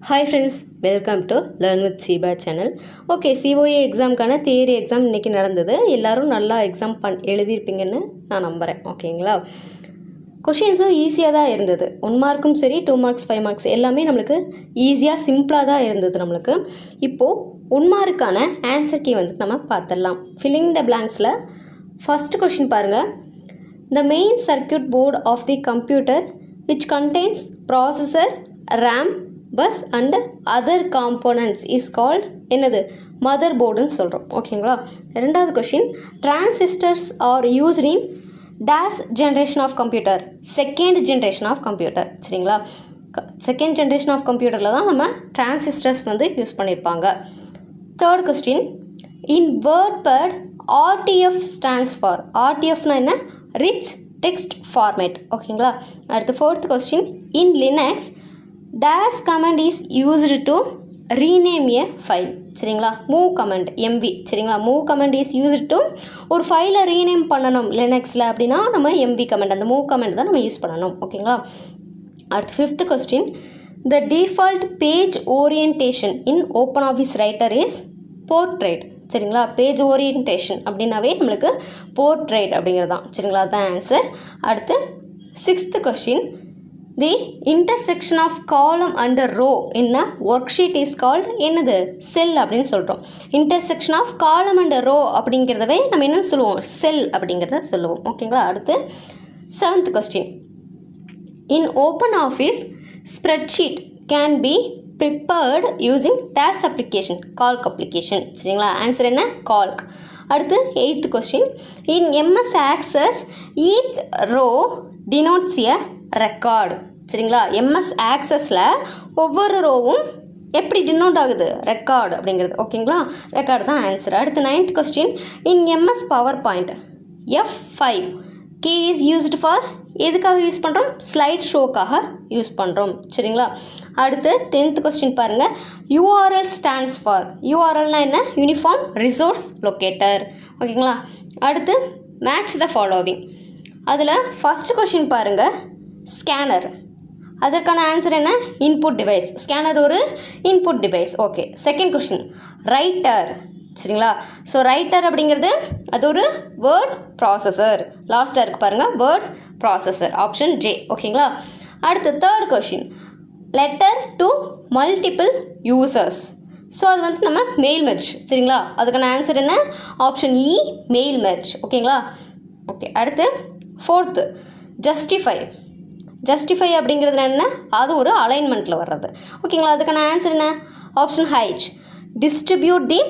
Hi friends, welcome to Learn with Siba channel. Okay, COA எக்ஸாம்க்கான theory exam இன்றைக்கி நடந்தது. எல்லோரும் நல்லா எக்ஸாம் எழுதியிருப்பீங்கன்னு நான் நம்புகிறேன். ஓகேங்களா? கொஷின்ஸும் ஈஸியாக தான் இருந்தது. 1 மார்க்கும் சரி 2 மார்க்ஸ் 5 மார்க்ஸ் எல்லாமே நம்மளுக்கு ஈஸியாக சிம்பிளாக தான் இருந்தது நம்மளுக்கு. இப்போது 1 மார்க்கான ஆன்சர் கீ வந்து நம்ம பார்த்துடலாம். ஃபில்லிங் த பிளாங்க்ஸில் ஃபஸ்ட் கொஷின் பாருங்கள். The main circuit board of the computer which contains processor, RAM, bus and other components is called என்னது மதர் போர்டுன்னு சொல்கிறோம். ஓகேங்களா? ரெண்டாவது question, transistors are used in dash generation of computer, second generation of computer. சரிங்களா? Second generation of கம்ப்யூட்டரில் தான் நம்ம transistors வந்து யூஸ் பண்ணியிருப்பாங்க. Third question, in WordPad RTF stands for, RTFனா என்ன? Rich text format. ஓகேங்களா? அடுத்து fourth question, in Linux dash command is used to rename a file. சரிங்களா? Move command MV. சரிங்களா? Move command is used to ஒரு ஃபைலை rename பண்ணணும் லினக்ஸில் அப்படின்னா நம்ம MV கமெண்ட், அந்த மூவ் கமெண்ட் தான் நம்ம யூஸ் பண்ணணும். ஓகேங்களா? அடுத்து fifth question, the default page orientation in open office Writer is portrait. சரிங்களா? பேஜ் ஓரியன்டேஷன் அப்படின்னாவே நம்மளுக்கு போர்ட்ரேட் அப்படிங்கிறது தான். சரிங்களா? அதுதான் ஆன்சர். அடுத்து sixth question, the intersection of column and row என்ன ஒர்க் ஷீட் இஸ் கால்ட் என்னது? செல் அப்படின்னு சொல்கிறோம். Intersection of column and row அப்படிங்கிறதவே நம்ம என்ன சொல்லுவோம்? செல் அப்படிங்கிறத சொல்லுவோம். ஓகேங்களா? அடுத்து seventh question, in open Office spreadsheet can be prepared using dash application, Calc application. சரிங்களா? ஆன்சர் என்ன? கால்க். அடுத்து eighth question, in MS Access each row denotes a record. சரிங்களா? MS ஆக்சஸில் ஒவ்வொரு ரோவும் எப்படி டினோட் ஆகுது? ரெக்கார்டு அப்படிங்கிறது. ஓகேங்களா? ரெக்கார்டு தான் ஆன்சர். அடுத்து ninth question, in MS power point F5 key is used for, எதுக்காக யூஸ் பண்ணுறோம்? ஸ்லைட் ஷோக்காக யூஸ் பண்ணுறோம். சரிங்களா? அடுத்து 10th கொஸ்டின் பாருங்கள். URL ஸ்டாண்ட்ஸ் ஃபார், URLனா என்ன? Uniform resource locator. ஓகேங்களா? அடுத்து மேட்ச் த ஃபாலோவிங். அதில் ஃபஸ்ட் கொஸ்டின் பாருங்கள், ஸ்கேனர். அதற்கான ஆன்சர் என்ன? Input device. ஸ்கேனர் ஒரு input device. Okay. Second question, writer. சரிங்களா? ஸோ ரைட்டர் அப்படிங்கிறது அது ஒரு வேர்ட் ப்ராசஸர். லாஸ்ட்டாக இருக்குது பாருங்கள், வேர்ட் ப்ராசஸர். Option J. ஓகேங்களா? அடுத்து third question, letter to multiple users. So அது வந்து நம்ம மெயில் மெர்ஜ். சரிங்களா? அதுக்கான ஆன்சர் என்ன? Option E, mail merge. ஓகேங்களா? ஓகே. அடுத்து ஃபோர்த்து, ஜஸ்டிஃபை. ஜஸ்டிஃபை அப்படிங்கிறது என்ன? அது ஒரு அலைன்மெண்ட்டில் வர்றது. ஓகேங்களா? அதுக்கான ஆன்சர் என்ன? Option H, distribute the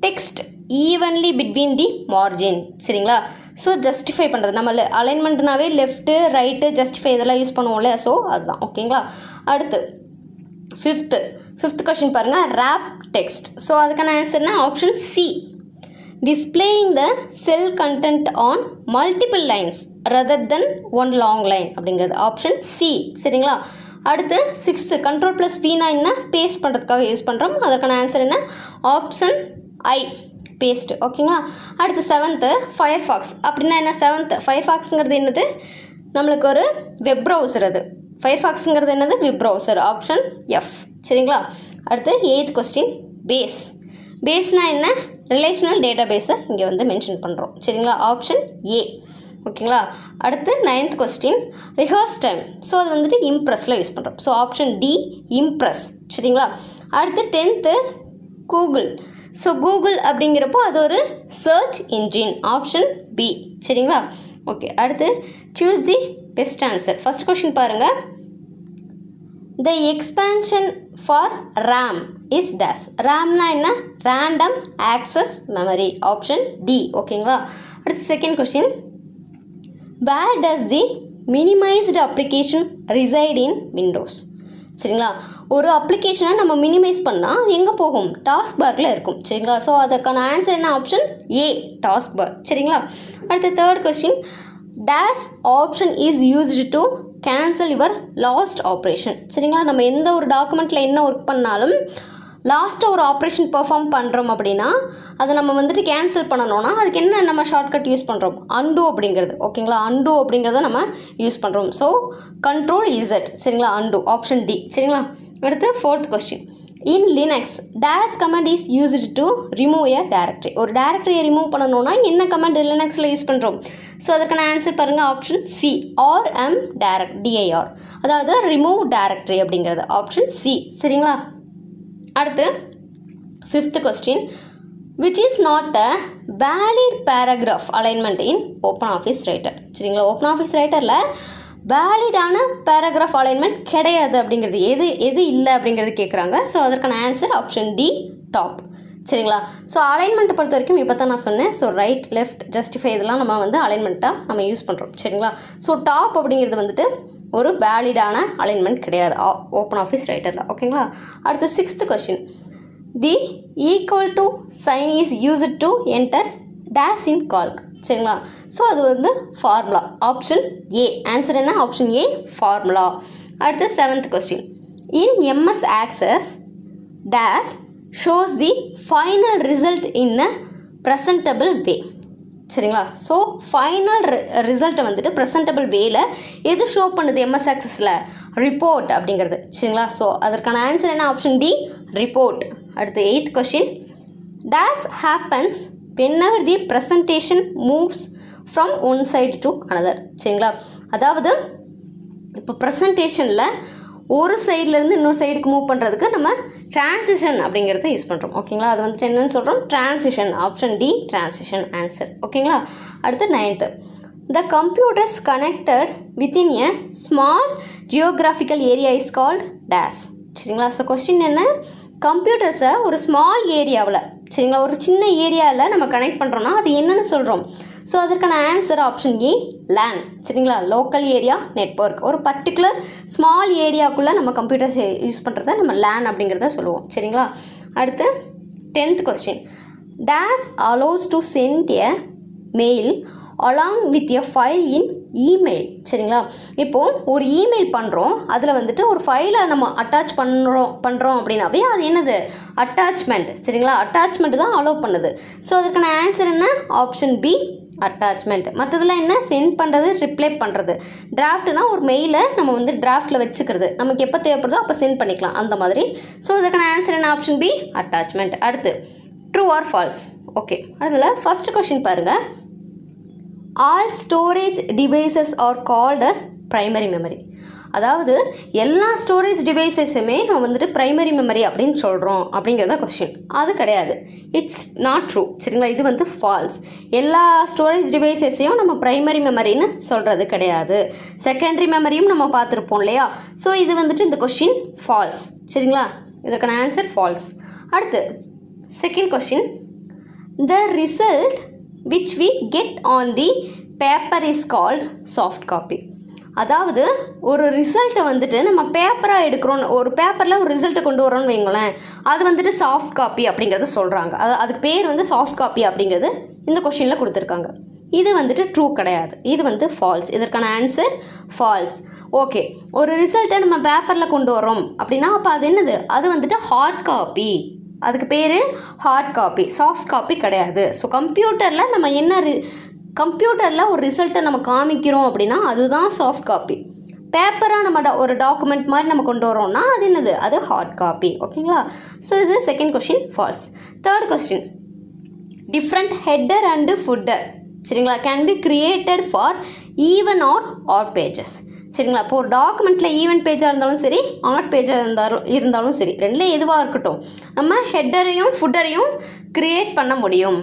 text evenly between the margin. சரிங்களா? ஸோ ஜஸ்டிஃபை பண்ணுறது, நம்ம அலைன்மெண்ட்னாவே லெஃப்ட்டு ரைட்டு ஜஸ்டிஃபை இதெல்லாம் யூஸ் பண்ணுவோம்ல. ஸோ அதுதான். ஓகேங்களா? அடுத்து ஃபிஃப்த் கொஸ்டின் பாருங்கள், ரேப் டெக்ஸ்ட். ஸோ அதுக்கான ஆன்சர் என்ன? Option C, displaying the cell content on multiple lines rather than one long line அப்படிங்கிறது. Option C. சரிங்களா? அடுத்து 6th, Ctrl+Vனா என்ன? பேஸ்ட் பண்ணுறதுக்காக யூஸ் பண்ணுறோம். அதற்கான ஆன்சர் என்ன? Option I, paste. ஓகேங்களா? அடுத்து 7th, ஃபயர்ஃபாக்ஸ். அப்படின்னா என்ன? 7th ஃபயர்ஃபாக்ஸுங்கிறது என்னது? நம்மளுக்கு ஒரு வெப் ப்ரௌசர். அது ஃபயர்ஃபாக்ஸுங்கிறது என்னது? Web browser. Option F. சரிங்களா? அடுத்து 8th கொஸ்டின், பேஸ். பேஸ்னால் என்ன? ரிலேஷனல் டேட்டா பேஸை இங்கே வந்து மென்ஷன் பண்ணுறோம். சரிங்களா? Option A. ஓகேங்களா? அடுத்து 9th question, rehearse time. So அது வந்துட்டு இம்ப்ரெஸில் யூஸ் பண்ணுறோம். So option D, Impress. சரிங்களா? அடுத்து 10th, கூகுள். ஸோ கூகுள் அப்படிங்கிறப்போ அது ஒரு சர்ச் இன்ஜின். Option B. சரிங்களா? ஓகே. அடுத்து choose the best answer. First question பாருங்கள், the expansion for RAM is dash. ரேம்னா என்ன? Random access memory. Option D. ஓகேங்களா? அடுத்து second question, where does the minimized application reside in Windows. சரிங்களா? ஒரு அப்ளிகேஷனை நம்ம மினிமைஸ் பண்ணால் அது எங்கே போகும்? டாஸ்க் பார்க்கில் இருக்கும். சரிங்களா? ஸோ அதுக்கான ஆன்சர் என்ன? Option A, task bar. சரிங்களா? அடுத்து third question, dash option is used to cancel your last operation. சரிங்களா? நம்ம எந்த ஒரு டாக்குமெண்ட்டில் என்ன ஒர்க் பண்ணாலும் லாஸ்ட்டாக ஒரு ஆப்ரேஷன் பெர்ஃபார்ம் பண்ணுறோம் அப்படின்னா அதை நம்ம வந்துட்டு கேன்சல் பண்ணணும்னா அதுக்கு என்ன நம்ம ஷார்ட்கட் யூஸ் பண்ணுறோம்? அன்டூ அப்படிங்கிறது. ஓகேங்களா? அன்டூ அப்படிங்கிறத நம்ம யூஸ் பண்ணுறோம். So Ctrl Z. சரிங்களா? அன்டூ. Option D. சரிங்களா? அடுத்து fourth question. In Linux days comment is used to remove a directory. ஒரு டேரக்டரியை ரிமூவ் பண்ணணும்னா என்ன கமெண்ட் லினக்ஸில் யூஸ் பண்ணுறோம்? ஸோ அதுக்கான ஆன்சர் பாருங்கள், option C, RM direct DIR, அதாவது ரிமூவ் டேரக்டரி அப்படிங்கிறது ஆப்ஷன் சி. சரிங்களா? அடுத்து fifth question. Which is not a valid paragraph alignment in open office writer. சரிங்களா? ஓப்பன் ஆஃபீஸ் ரைட்டரில் வேலிடான பேராகிராஃப் அலைன்மெண்ட் கிடையாது அப்படிங்கிறது எது இல்லை அப்படிங்கிறது கேட்குறாங்க. ஸோ அதற்கான ஆன்சர் ஆப்ஷன் டி, டாப். சரிங்களா? ஸோ அலைன்மெண்ட்டை பொறுத்த வரைக்கும் இப்போ தான் நான் சொன்னேன். ஸோ ரைட், லெஃப்ட், ஜஸ்டிஃபை இதெல்லாம் நம்ம வந்து அலைன்மெண்ட்டாக நம்ம யூஸ் பண்ணுறோம். சரிங்களா? ஸோ டாப் அப்படிங்கிறது வந்துட்டு ஒரு வேலிடான அலைன்மெண்ட் கிடையாது ஓப்பன் ஆஃபீஸ் ரைட்டரில். ஓகேங்களா? அடுத்து sixth question. The equal to sign is used to enter dash in Calc. சரிங்களா? ஸோ அது வந்து ஃபார்முலா, ஆப்ஷன் ஏ. ஆன்சர் என்ன? Option A, formula. அடுத்து seventh question. In MS Access dash shows the final result in a presentable way. சரிங்களா? So final ரிசல்ட்டை வந்துட்டு presentable வேல எது ஷோ பண்ணுது எம்எஸ் ஆக்சஸில்? ரிப்போர்ட் அப்படிங்கிறது. சரிங்களா? ஸோ அதற்கான ஆன்சர் என்ன? Option D, report. அடுத்து eighth question. Dash happens whenever the presentation moves from one side to another. சரிங்களா? அதாவது இப்போ ப்ரெசன்டேஷனில் ஒரு சைட்லேருந்து இன்னொரு சைடுக்கு மூவ் பண்ணுறதுக்கு நம்ம ட்ரான்சிஷன் அப்படிங்கிறத யூஸ் பண்ணுறோம். ஓகேங்களா? அது வந்துட்டு என்னென்னு சொல்கிறோம்? Transition. Option D, transition answer. ஓகேங்களா? அடுத்து ninth. The computers connected within a small geographical area is called dash. சரிங்களா? ஸோ கொஸ்டின் என்ன? கம்ப்யூட்டர்ஸை ஒரு ஸ்மால் ஏரியாவில், சரிங்களா, ஒரு சின்ன ஏரியாவில் நம்ம கனெக்ட் பண்ணுறோன்னா அது என்னென்னு சொல்கிறோம்? ஸோ அதற்கான ஆன்சர் ஆப்ஷன் ஏ, லேன். சரிங்களா? Local area network. ஒரு பர்டிகுலர் ஸ்மால் ஏரியாவுக்குள்ளே நம்ம கம்ப்யூட்டர்ஸ் யூஸ் பண்ணுறத நம்ம லேன் அப்படிங்கிறத சொல்லுவோம். சரிங்களா? அடுத்து 10th question. Dash allows to send a mail along with a file in email. சரிங்களா? இப்போது ஒரு இமெயில் பண்ணுறோம், அதில் வந்துட்டு ஒரு ஃபைலை நம்ம அட்டாச் பண்ணுறோம் அப்படின்னாவே அது என்னது? அட்டாச்மெண்ட். சரிங்களா? அட்டாச்மெண்ட் தான் அலோவ் பண்ணுது. ஸோ அதுக்கான ஆன்சர் என்ன? Option B, attachment. மற்றதெல்லாம் என்ன? சென்ட் பண்ணுறது, ரிப்ளை பண்ணுறது. டிராஃப்ட்னா ஒரு மெயிலை நம்ம வந்து டிராஃப்டில் வச்சுக்கிறது, நமக்கு எப்போ தேவைப்படுதோ அப்போ சென்ட் பண்ணிக்கலாம், அந்த மாதிரி. ஸோ அதுக்கான ஆன்சர் என்ன? Option B, attachment. அடுத்து ட்ரூ ஆர் ஃபால்ஸ். ஓகே, அதில் ஃபஸ்ட்டு கொஸ்டின் பாருங்கள். All storage devices are called as primary memory. அதாவது எல்லா ஸ்டோரேஜ் டிவைசஸுமே நம்ம வந்துட்டு ப்ரைமரி மெமரி அப்படின்னு சொல்கிறோம் அப்படிங்கிறத கொஸ்டின். அது கிடையாது, இட்ஸ் நாட் ட்ரூ. சரிங்களா? இது வந்து ஃபால்ஸ். எல்லா ஸ்டோரேஜ் டிவைசஸையும் நம்ம ப்ரைமரி மெமரின்னு சொல்கிறது கிடையாது. செகண்டரி மெமரியும் நம்ம பார்த்துருப்போம் இல்லையா? ஸோ இது வந்துட்டு இந்த கொஸ்டின் ஃபால்ஸ். சரிங்களா? இதற்கான ஆன்சர் ஃபால்ஸ். அடுத்து second question. The result which we get on the paper is called soft copy. அதாவது ஒரு ரிசல்ட்டை வந்துட்டு நம்ம பேப்பராக எடுக்கிறோம், ஒரு பேப்பரில் ஒரு ரிசல்ட்டை கொண்டு வரோன்னு வைங்களேன், அது வந்துட்டு சாஃப்ட் காப்பி அப்படிங்கிறது சொல்கிறாங்க. அதுக்கு பேர் வந்து சாஃப்ட் காப்பி அப்படிங்கிறது இந்த கொஷினில் கொடுத்துருக்காங்க. இது வந்துட்டு ட்ரூ கிடையாது, இது வந்து ஃபால்ஸ். இதற்கான ஆன்சர் ஃபால்ஸ். ஓகே, ஒரு ரிசல்ட்டை நம்ம பேப்பரில் கொண்டு வரோம் அப்படின்னா அப்போ அது என்னது? அது வந்துட்டு ஹார்ட் காப்பி. அதுக்கு பேர் ஹார்ட் காப்பி, சாஃப்ட் காப்பி கிடையாது. ஸோ கம்ப்யூட்டரில் நம்ம என்ன கம்ப்யூட்டரில் ஒரு ரிசல்ட்டை நம்ம காமிக்கிறோம் அப்படின்னா அதுதான் சாஃப்ட் காப்பி. பேப்பராக நம்ம ஒரு டாக்குமெண்ட் மாதிரி நம்ம கொண்டு வரோம்னா அது என்னது? அது ஹார்ட் காப்பி. ஓகேங்களா? ஸோ இது second question false. Third question. Different header and footer, சரிங்களா, can be created for even or odd pages. சரிங்களா? இப்போ ஒரு டாக்குமெண்ட்டில் ஈவெண்ட் பேஜாக இருந்தாலும் சரி, ஆட் பேஜாக இருந்தாலும் சரி, ரெண்டில் எதுவாக இருக்கட்டும், நம்ம ஹெட்டரையும் ஃபுட்டரையும் க்ரியேட் பண்ண முடியும்.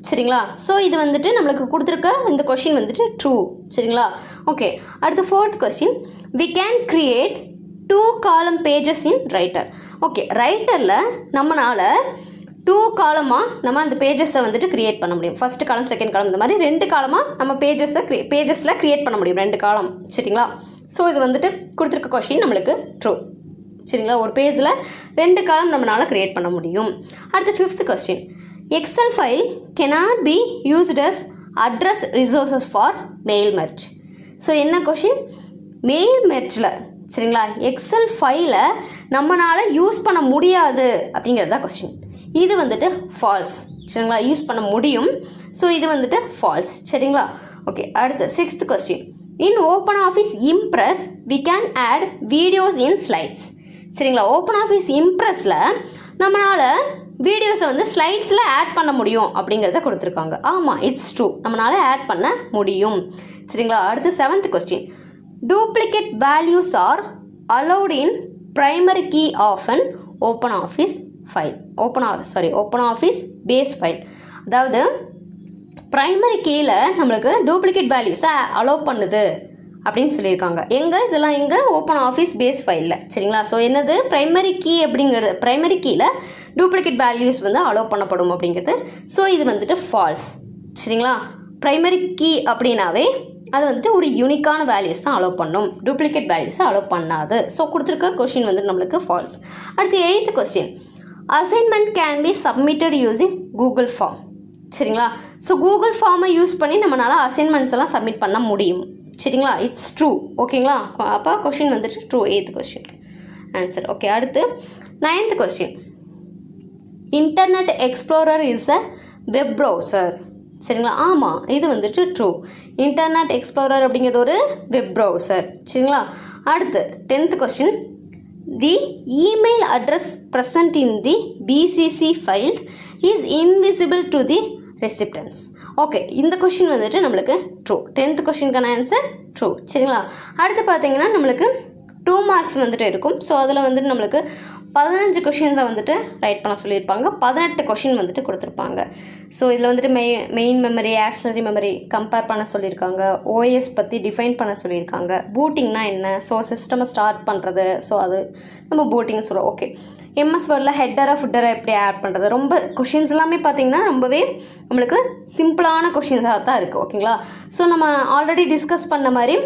சரிங்களா? ஸோ இது வந்துட்டு நம்மளுக்கு கொடுத்துருக்க இந்த கொஷின் வந்துட்டு ட்ரூ. சரிங்களா? ஓகே, அடுத்து fourth question. We can create 2 column pages in writer. Okay, ரைட்டரில் நம்மளால் 2 காலமாக நம்ம அந்த பேஜஸை வந்துட்டு க்ரியேட் பண்ண முடியும். ஃபஸ்ட்டு காலம், செகண்ட் காலம், இந்த மாதிரி 2 காலமாக நம்ம பேஜஸில் க்ரியேட் பண்ண முடியும், 2 காலம். சரிங்களா? ஸோ இது வந்துட்டு கொடுத்துருக்க கொஷின் நம்மளுக்கு ட்ரூ. சரிங்களா? ஒரு பேஜில் 2 காலம் நம்மளால் க்ரியேட் பண்ண முடியும். அடுத்து fifth question. Excel file cannot be used as address resources for mail merge. So என்ன கொஷின்? மெயில் மெர்ஜில், சரிங்களா, எக்ஸல் ஃபைலை நம்மளால் யூஸ் பண்ண முடியாது அப்படிங்கிறது தான் கொஸ்டின். இது வந்துட்டு ஃபால்ஸ். சரிங்களா? யூஸ் பண்ண முடியும். ஸோ இது வந்துட்டு ஃபால்ஸ். சரிங்களா? ஓகே, அடுத்து sixth question. In open office impress we can add videos in slides. சரிங்களா. ஓப்பன் ஆஃபீஸ் இம்ப்ரெஸில் நம்மளால் வீடியோஸை வந்து ஸ்லைட்ஸில் ஆட் பண்ண முடியும் அப்படிங்கிறத கொடுத்துருக்காங்க. ஆமாம், இட்ஸ் ட்ரூ, நம்மளால் ஆட் பண்ண முடியும். சரிங்களா. அடுத்து 7th question. Duplicate values are allowed in primary key of an open office file. Open office base file. அதாவது ப்ரைமரி கீயில் நம்மளுக்கு டூப்ளிகேட் வேல்யூஸை அலோவ் பண்ணுது அப்படின்னு சொல்லியிருக்காங்க. இதெல்லாம் ஓப்பன் ஆஃபீஸ் பேஸ் ஃபைலில். சரிங்களா. ஸோ என்னது ப்ரைமரி கீ அப்படிங்கிறது, ப்ரைமரி கீயில் டூப்ளிகேட் வேல்யூஸ் வந்து அலோவ் பண்ணப்படும் அப்படிங்கிறது. ஸோ இது வந்துட்டு ஃபால்ஸ். சரிங்களா. ப்ரைமரி கீ அப்படின்னாவே அது வந்துட்டு ஒரு யூனிக்கான வேல்யூஸ் தான் அலோவ் பண்ணும், டூப்ளிகேட் வேல்யூஸை அலோவ் பண்ணாது. ஸோ கொடுத்துருக்க கொஸ்டின் வந்து நம்மளுக்கு ஃபால்ஸ். அடுத்து 8th question. Assignment can be submitted using Google form. சரிங்களா. ஸோ கூகுள் ஃபார்மை யூஸ் பண்ணி நம்மளால் அசைன்மெண்ட்ஸ் எல்லாம் சப்மிட் பண்ண முடியும். சரிங்களா. It's true. ஓகேங்களா. அப்போ கொஸ்டின் வந்துட்டு true. 8th question answer. Okay. அடுத்து 9th question. Internet explorer is a web browser. சரிங்களா. ஆமாம், இது வந்துட்டு ட்ரூ. இன்டர்நெட் எக்ஸ்ப்ளோரர் அப்படிங்கிறது ஒரு வெப் ப்ரௌசர். சரிங்களா. அடுத்து 10th question. The email address present in the BCC file is invisible to the recipients. Okay, இந்த கொஷின் வந்துட்டு நம்மளுக்கு ட்ரூ. 10th கொஷினுக்கான answer true. சரிங்களா. அடுத்து பார்த்தீங்கன்னா நம்மளுக்கு 2 மார்க்ஸ் வந்துட்டு இருக்கும். ஸோ அதில் வந்துட்டு நம்மளுக்கு 15 கொஷின்ஸை வந்துட்டு ரைட் பண்ண சொல்லியிருப்பாங்க. 18 கொஷின் வந்துட்டு கொடுத்துருப்பாங்க. ஸோ இதில் வந்துட்டு main memory, auxiliary memory compare பண்ண சொல்லியிருக்காங்க. ஓஎஸ் பற்றி டிஃபைன் பண்ண சொல்லியிருக்காங்க. பூட்டிங்னா என்ன, ஸோ சிஸ்டமை ஸ்டார்ட் பண்ணுறது, ஸோ அது நம்ம பூட்டிங் சொல்கிறோம். ஓகே. எம்எஸ் வேர்டில் ஹெட்டரை ஃபுட்டரை எப்படி ஆட் பண்ணுறது, ரொம்ப கொஷின்ஸ் எல்லாமே பார்த்திங்கன்னா ரொம்பவே நம்மளுக்கு சிம்பிளான கொஷின்ஸாக தான் இருக்குது. ஓகேங்களா. ஸோ நம்ம ஆல்ரெடி டிஸ்கஸ் பண்ண மாதிரி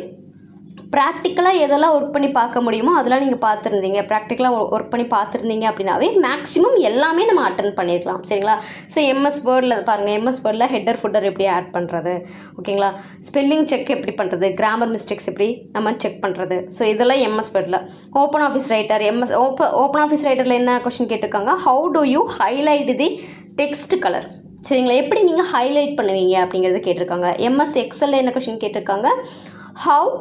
ப்ராக்டிக்கலாக எதெல்லாம் ஒர்க் பண்ணி பார்க்க முடியுமோ அதெல்லாம் நீங்கள் பார்த்துருந்தீங்க, ப்ராக்டிக்கலாக ஒர்க் பண்ணி பார்த்துருந்தீங்க அப்படின்னாவே மேக்ஸிமம் எல்லாமே நம்ம அட்டன் பண்ணியிருக்கலாம். சரிங்களா. ஸோ எம்எஸ் வேர்டில் பாருங்கள், எம்எஸ் வேர்டில் ஹெட்டர் ஃபுட்டர் எப்படி ஆட் பண்ணுறது, ஓகேங்களா, ஸ்பெல்லிங் செக் எப்படி பண்ணுறது, கிராமர் மிஸ்டேக்ஸ் எப்படி நம்ம செக் பண்ணுறது, ஸோ இதெல்லாம் எம்எஸ் வேர்டில். Open office Writer, Open office ரைட்டரில் என்ன கொஸ்டின் கேட்டிருக்காங்க, how do you highlight the text colour. சரிங்களா. எப்படி நீங்கள் ஹைலைட் பண்ணுவீங்க அப்படிங்கிறது கேட்டிருக்காங்க. எம்எஸ் எக்ஸலில் என்ன கொஸ்டின் கேட்டிருக்காங்க, how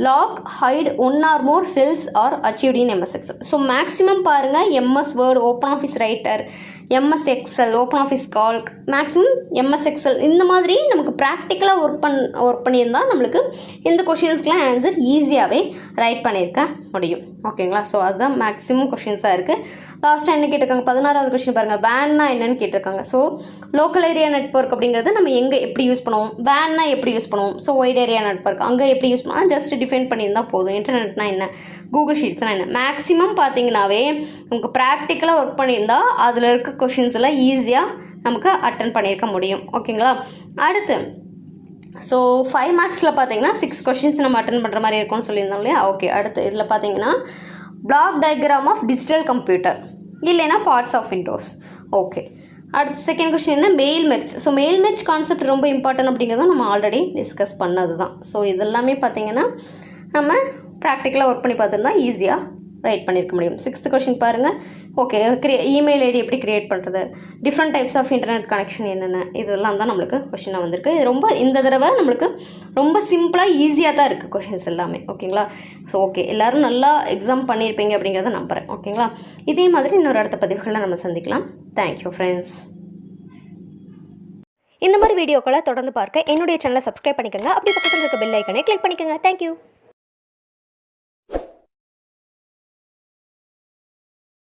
lock hide 1 or more cells are achieved in MS Excel. So maximum பாருங்கள் MS Word, Open office Writer, MS Excel, Open Office Calc, maximum MS Excel இந்த மாதிரி நமக்கு ப்ராக்டிக்கலாக ஒர்க் பண்ணியிருந்தால் நம்மளுக்கு இந்த கொஷின்ஸ்க்கெலாம் ஆன்சர் ஈஸியாகவே ரைட் பண்ணியிருக்க முடியும். ஓகேங்களா. ஸோ அதுதான் மேக்ஸிமம் கொஷின்ஸாக இருக்குது. லாஸ்ட்டாக என்ன கேட்டிருக்காங்க, 16வது கொஷின் பாருங்கள், வேன்னா என்னன்னு கேட்டிருக்காங்க. ஸோ லோக்கல் ஏரியா நெட்வொர்க் அப்படிங்கிறது நம்ம எங்கே எப்படி யூஸ் பண்ணுவோம், வேன்னா எப்படி யூஸ் பண்ணுவோம், ஸோ ஒய்ட் ஏரியா நெட்வொர்க் அங்கே எப்படி யூஸ் பண்ணுவோம், ஜஸ்ட் டிஃபைன் பண்ணியிருந்தால் போதும். இன்டர்நெட்னா என்ன, கூகுள் ஷீட்ஸ்னால் என்ன, மேக்ஸிமம் பார்த்தீங்கன்னாவே நமக்கு ப்ராக்டிக்கலாக ஒர்க் பண்ணியிருந்தால் அதில் இருக்க கொஷின்ஸ் எல்லாம் ஈஸியாக நமக்கு அட்டன் பண்ணியிருக்க முடியும். ஓகேங்களா. அடுத்து ஸோ 5 மார்க்ஸில் பார்த்தீங்கன்னா 6 கொஷின்ஸ் நம்ம அட்டன் பண்ணுற மாதிரி இருக்கும்னு சொல்லியிருந்தோம் இல்லையா. ஓகே. அடுத்து இதில் பார்த்தீங்கன்னா block diagram of digital computer, இல்லைன்னா பார்ட்ஸ் ஆஃப் விண்டோஸ். ஓகே. அடுத்து செகண்ட் கொஸ்டின் என்ன, mail merge. So mail merge concept ரொம்ப இம்பார்ட்டன்ட் அப்படிங்கிறத நம்ம ஆல்ரெடி டிஸ்கஸ் பண்ணது தான். ஸோ இதெல்லாமே பார்த்திங்கன்னா நம்ம ப்ராக்டிக்கலாக ஒர்க் பண்ணி பார்த்துருந்தா ஈஸியாக ரைட் பண்ணியிருக்க முடியும். 6th கொஸ்டின் பாருங்கள். ஓகே. இமெயில் ஐடி எப்படி க்ரியேட் பண்ணுறது, different types of internet connection என்னென்ன, இதெல்லாம் தான் நம்மளுக்கு கொஷினாக வந்திருக்கு. இது ரொம்ப இந்த தடவை நம்மளுக்கு ரொம்ப சிம்பிளாக ஈஸியாக தான் இருக்குது கொஷின்ஸ் எல்லாமே. ஓகேங்களா. ஸோ ஓகே, எல்லோரும் நல்லா எக்ஸாம் பண்ணியிருப்பீங்க அப்படிங்கிறத நம்புகிறேன். ஓகேங்களா. இதே மாதிரி இன்னொரு அடுத்த பதிவுகளில் நம்ம சந்திக்கலாம். Thank you friends. இந்த மாதிரி வீடியோக்களை தொடர்ந்து பார்க்க என்னுடைய சேனலை சப்ஸ்கிரைப் பண்ணிக்கோங்க. அப்படி பக்கத்தில் இருக்க பெல் ஐக்கனை கிளிக் பண்ணிக்கோங்க. தேங்க்யூ.